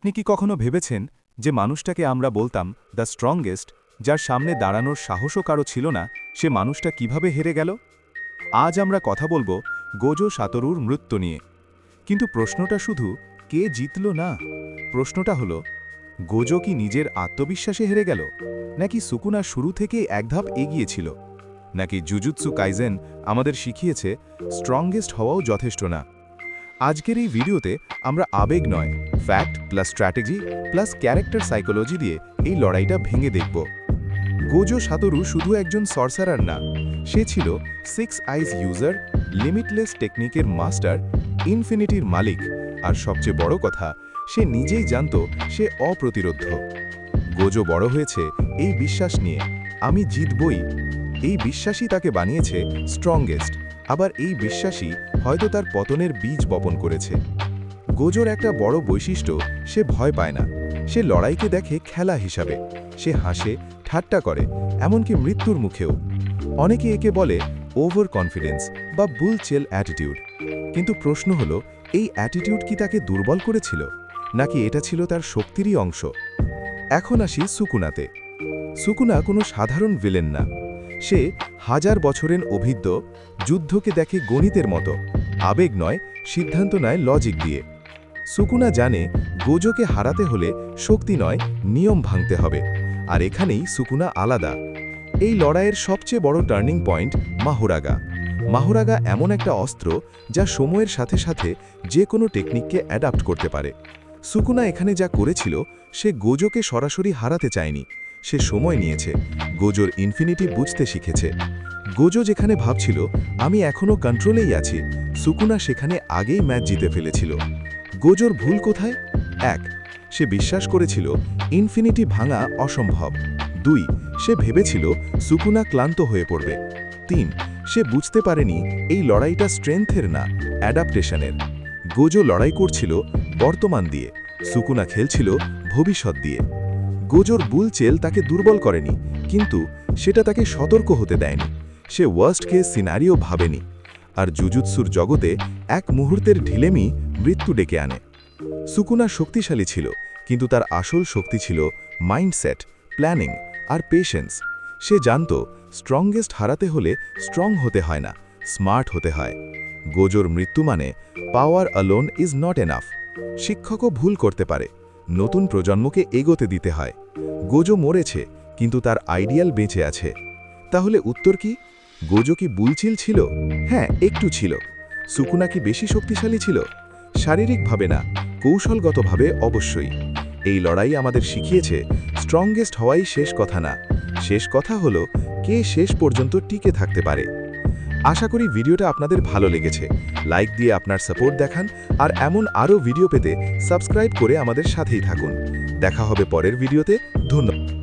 আপনি কি কখনো ভেবেছেন যে মানুষটাকে আমরা বলতাম দ্য স্ট্রংগেস্ট, যার সামনে দাঁড়ানোর সাহসও কারো ছিল না, সে মানুষটা কিভাবে হেরে গেল? আজ আমরা কথা বলবো গোজো সাতোরুর মৃত্যু নিয়ে। কিন্তু প্রশ্নটা শুধু কে জিতল না, প্রশ্নটা হলো গোজো কি নিজের আত্মবিশ্বাসে হেরে গেল, নাকি সুকুনা শুরু থেকেই এক ধাপ এগিয়ে ছিল, নাকি জুজুৎসু কাইজেন আমাদের শিখিয়েছে স্ট্রংগেস্ট হওয়াও যথেষ্ট না? আজকের এই ভিডিওতে আমরা আবেগ নয়, fact plus strategy plus character psychology দিয়ে এই লড়াইটা ভেঙে দেখব। গোজো সাতোরু শুধু একজন সর্সারার না, সে ছিল 6 আইজ ইউজার, লিমিটলেস টেকনিকের মাস্টার, ইনফিনিটির মালিক, আর সবচেয়ে বড় কথা, সে নিজেই জানত সে অপ্রতিরোধ্য। গোজো বড় হয়েছে এই বিশ্বাস নিয়ে, আমি জিতবই। এই বিশ্বাসই তাকে বানিয়েছে স্ট্রংগেস্ট, আবার এই বিশ্বাসই হয়তো তার পতনের বীজ বপন করেছে। গোজোর একটা বড় বৈশিষ্ট্য, সে ভয় পায় না। সে লড়াইকে দেখে খেলা হিসাবে, সে হাসে, ঠাট্টা করে, এমনকি মৃত্যুর মুখেও। অনেকে একে বলে ওভার কনফিডেন্স বা বুল চেল অ্যাটিটিউড। কিন্তু প্রশ্ন হলো, এই অ্যাটিটিউড কি তাকে দুর্বল করেছিল, নাকি এটা ছিল তার শক্তিরই অংশ? এখন আসি সুকুনাতে। সুকুনা কোনো সাধারণ ভিলেন না। সে হাজার বছরের অভিজ্ঞ, যুদ্ধকে দেখে গণিতের মতো, আবেগ নয়, সিদ্ধান্ত নেয় লজিক দিয়ে। সুকুনা জানে গোজোকে হারাতে হলে শক্তি নয়, নিয়ম ভাঙতে হবে। আর এখানেই সুকুনা আলাদা। এই লড়াইয়ের সবচেয়ে বড় টার্নিং পয়েন্ট মাহুরাগা। মাহুরাগা এমন একটা অস্ত্র যা সময়ের সাথে সাথে যে কোনো টেকনিককে অ্যাডাপ্ট করতে পারে। সুকুনা এখানে যা করেছিল, সে গোজোকে সরাসরি হারাতে চায়নি, সে সময় নিয়েছে, গোজোর ইনফিনিটি বুঝতে শিখেছে। গোজো যেখানে ভাবছিল আমি এখনও কন্ট্রোলেই আছি, সুকুনা সেখানে আগেই ম্যাচ জিতে ফেলেছিল। গোজোর ভুল কোথায়? 1, সে বিশ্বাস করেছিল ইনফিনিটি ভাঙা অসম্ভব। 2, সে ভেবেছিল সুকুনা ক্লান্ত হয়ে পড়বে। 3, সে বুঝতে পারেনি এই লড়াইটা স্ট্রেংথের না, অ্যাডাপ্টেশনের। গোজো লড়াই করছিল বর্তমান দিয়ে, সুকুনা খেলছিল ভবিষ্যৎ দিয়ে। গোজোর বুল চেল তাকে দুর্বল করেনি, কিন্তু সেটা তাকে সতর্ক হতে দেয়নি। সে ওয়ার্স্ট কেস সিনারিও ভাবেনি। আর জুজুৎসুর জগতে এক মুহূর্তের ঢিলেমি মৃত্যু ডেকে আনে। সুকুনা শক্তিশালী ছিল, কিন্তু তার আসল শক্তি ছিল মাইন্ডসেট, প্ল্যানিং আর পেশেন্স। সে জানত স্ট্রংগেস্ট হারাতে হলে স্ট্রং হতে হয় না, স্মার্ট হতে হয়। গোজোর মৃত্যু মানে পাওয়ার অ্যালোন ইজ নট এনাফ। শিক্ষকও ভুল করতে পারে, নতুন প্রজন্মকে এগোতে দিতে হয়। গোজো মরেছে, কিন্তু তার আইডিয়াল বেঁচে আছে। তাহলে উত্তর কি? গোজো কি বুলচিল ছিল? হ্যাঁ, একটু ছিল। সুকুনা কি বেশি শক্তিশালী ছিল? শারীরিকভাবে না, কৌশলগতভাবে অবশ্যই। এই লড়াই আমাদের শিখিয়েছে স্ট্রংগেস্ট হওয়াই শেষ কথা না, শেষ কথা হলো কে শেষ পর্যন্ত টিকে থাকতে পারে। আশা করি ভিডিওটা আপনাদের ভালো লেগেছে। লাইক দিয়ে আপনার সাপোর্ট দেখান, আর এমন আরও ভিডিও পেতে সাবস্ক্রাইব করে আমাদের সাথেই থাকুন। দেখা হবে পরের ভিডিওতে। ধন্যবাদ।